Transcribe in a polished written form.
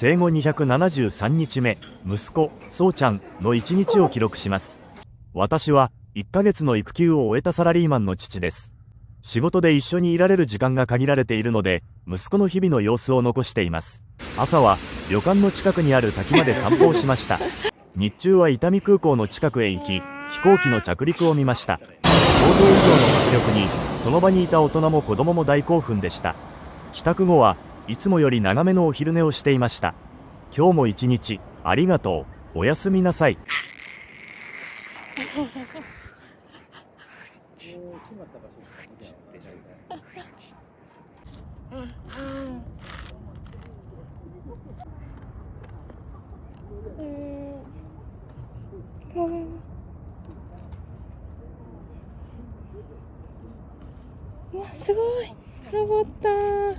生後273日目、息子、そうちゃんの一日を記録します。私は1ヶ月の育休を終えたサラリーマンの父です。仕事で一緒にいられる時間が限られているので、息子の日々の様子を残しています。朝は旅館の近くにある滝まで散歩をしました。日中は伊丹空港の近くへ行き、飛行機の着陸を見ました。想像以上の迫力に、その場にいた大人も子供も大興奮でした。帰宅後はいつもより長めのお昼寝をしていました。今日も一日、ありがとう、おやすみなさい。うわ、すごい登った。